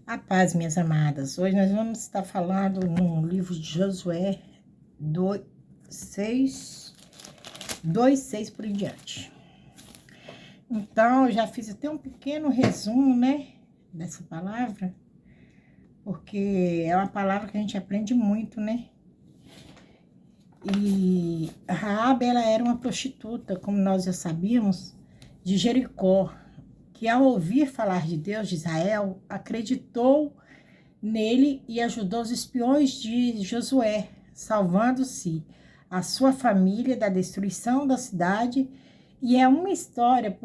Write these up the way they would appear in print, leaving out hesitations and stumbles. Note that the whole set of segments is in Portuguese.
A paz, minhas amadas. Hoje nós vamos estar falando no livro de Josué 2:6 por em diante. Então, eu já fiz até um pequeno resumo, né, dessa palavra, porque é uma palavra que a gente aprende muito, né? E Raabe, ela era uma prostituta, como nós já sabíamos, de Jericó, que ao ouvir falar de Deus de Israel, acreditou nele e ajudou os espiões de Josué, salvando-se a sua família da destruição da cidade. E é uma história,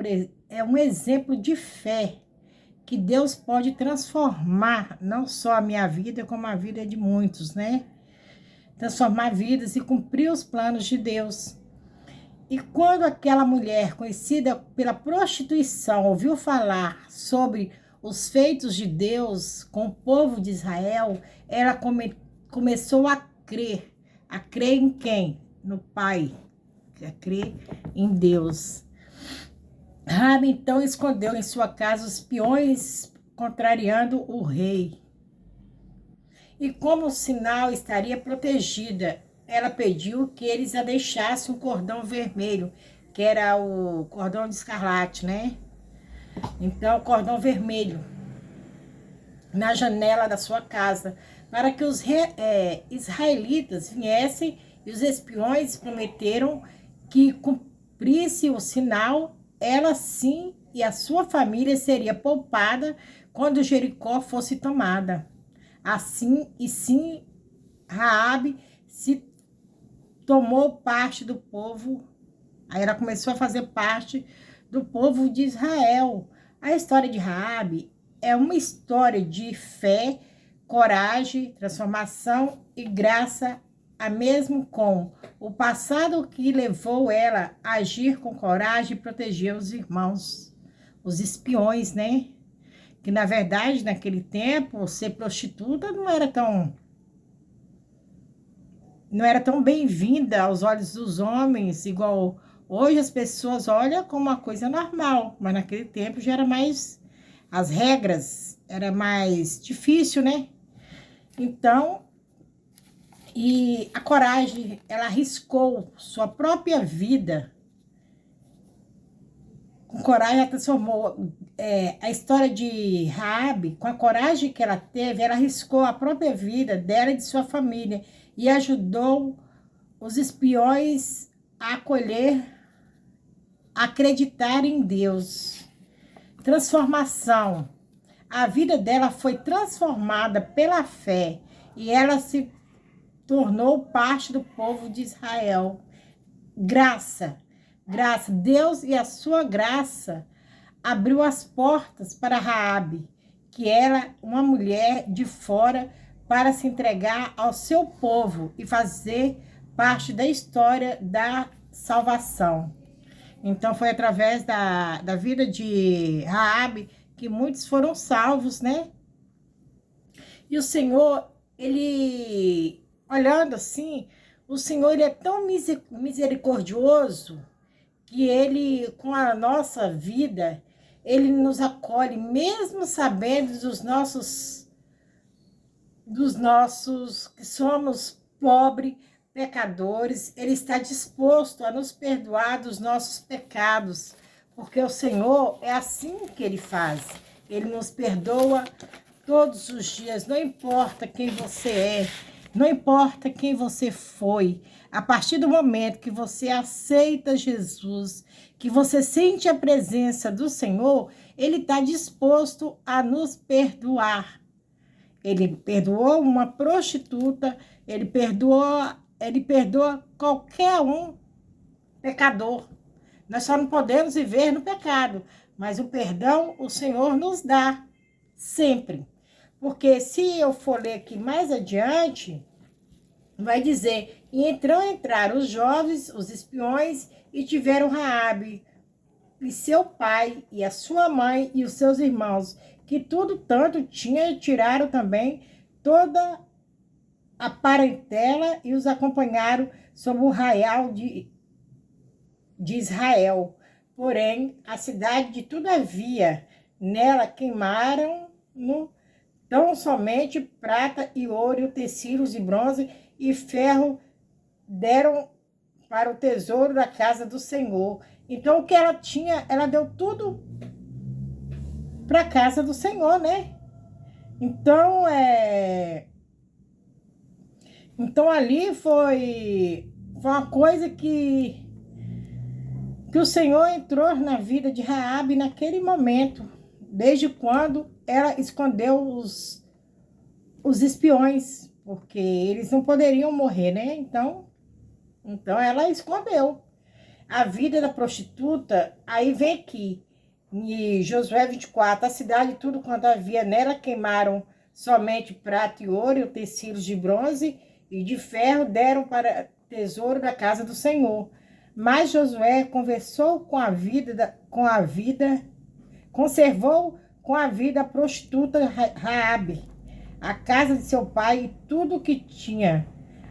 é um exemplo de fé que Deus pode transformar não só a minha vida, como a vida de muitos, né? Transformar vidas e cumprir os planos de Deus. E quando aquela mulher, conhecida pela prostituição, ouviu falar sobre os feitos de Deus com o povo de Israel, ela começou a crer. A crer em quem? No Pai. A crer em Deus. Raabe então escondeu em sua casa os espiões, contrariando o rei. E como sinal estaria protegida, ela pediu que eles a deixassem um cordão vermelho, que era o cordão de escarlate, né? Então, cordão vermelho na janela da sua casa, para que os israelitas viessem, e os espiões prometeram que cumprisse o sinal, ela sim e a sua família seria poupada quando Jericó fosse tomada. Assim, e sim, Raabe se tomou parte do povo, aí ela começou a fazer parte do povo de Israel. A história de Raabe é uma história de fé, coragem, transformação e graça, a mesmo com o passado que levou ela a agir com coragem e proteger os irmãos, os espiões, né? Que na verdade, naquele tempo, ser prostituta não era tão bem-vinda aos olhos dos homens, igual hoje as pessoas olham como uma coisa normal, mas naquele tempo já era mais, as regras era mais difícil, né? Então, e a coragem, ela arriscou sua própria vida. Com coragem, ela transformou a história de Raabe, com a coragem que ela teve, ela arriscou a própria vida dela e de sua família e ajudou os espiões a acolher, a acreditar em Deus. Transformação. A vida dela foi transformada pela fé e ela se tornou parte do povo de Israel. Graça. Graça. Deus e a sua graça abriu as portas para Raabe, que era uma mulher de fora, para se entregar ao seu povo e fazer parte da história da salvação. Então foi através da vida de Raabe que muitos foram salvos, né? E o Senhor, ele, olhando assim, o Senhor, ele é tão misericordioso que ele, com a nossa vida, ele nos acolhe, mesmo sabendo dos nossos que somos pobres, pecadores. Ele está disposto a nos perdoar dos nossos pecados, porque o Senhor é assim que ele faz. Ele nos perdoa todos os dias, não importa quem você é, não importa quem você foi. A partir do momento que você aceita Jesus, que você sente a presença do Senhor, ele está disposto a nos perdoar. Ele perdoou uma prostituta, ele perdoa qualquer um pecador. Nós só não podemos viver no pecado, mas o perdão o Senhor nos dá sempre. Porque se eu for ler aqui mais adiante, vai dizer: e entraram os jovens, os espiões, e tiveram Raabe, e seu pai, e a sua mãe, e os seus irmãos, que tudo tanto tinha, e tiraram também toda a parentela, e os acompanharam sob o raial de Israel. Porém, a cidade de tudo havia, nela queimaram no Tão somente prata e ouro, e utensílios de bronze e ferro deram para o tesouro da casa do Senhor. Então, o que ela tinha, ela deu tudo para a casa do Senhor, né? Então, então ali foi uma coisa que o Senhor entrou na vida de Raabe naquele momento, desde quando ela escondeu os espiões, porque eles não poderiam morrer, né? Então ela escondeu. A vida da prostituta, aí vem aqui, em Josué 24, a cidade e tudo quanto havia nela queimaram somente prata e ouro, e utensílios de bronze e de ferro deram para tesouro da casa do Senhor. Mas Josué conversou conservou com a vida a prostituta Raabe, a casa de seu pai e tudo o que tinha.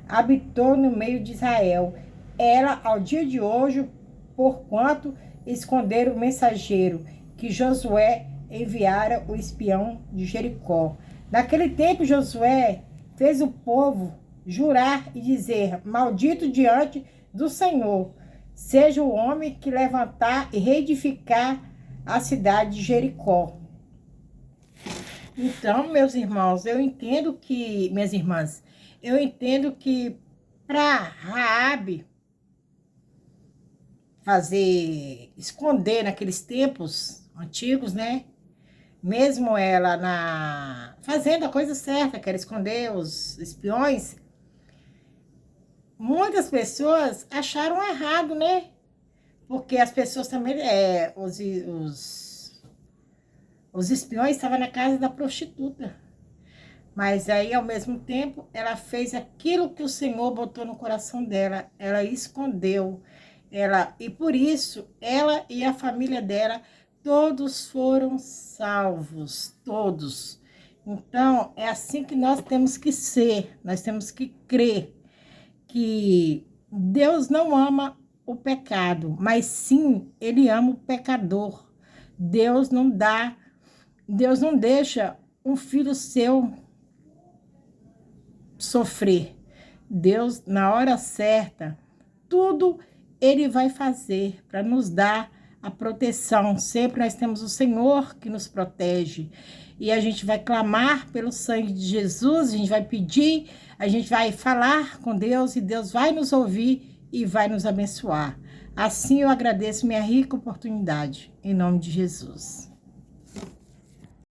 Habitou no meio de Israel. Ela, ao dia de hoje, porquanto esconderam o mensageiro que Josué enviara o espião de Jericó. Naquele tempo, Josué fez o povo jurar e dizer: maldito diante do Senhor seja o homem que levantar e reedificar a cidade de Jericó. Então, meus irmãos, minhas irmãs, eu entendo que para Raabe esconder naqueles tempos antigos, né? Mesmo ela fazendo a coisa certa, que era esconder os espiões, muitas pessoas acharam errado, né? Porque as pessoas também, os espiões estavam na casa da prostituta. Mas aí, ao mesmo tempo, ela fez aquilo que o Senhor botou no coração dela. Ela escondeu. E por isso, ela e a família dela, todos foram salvos. Todos. Então, é assim que nós temos que ser. Nós temos que crer que Deus não ama o pecado, mas sim, Ele ama o pecador. Deus não deixa um filho seu sofrer. Deus, na hora certa, tudo Ele vai fazer para nos dar a proteção. Sempre nós temos o Senhor que nos protege. E a gente vai clamar pelo sangue de Jesus, a gente vai pedir, a gente vai falar com Deus e Deus vai nos ouvir e vai nos abençoar. Assim eu agradeço minha rica oportunidade, em nome de Jesus.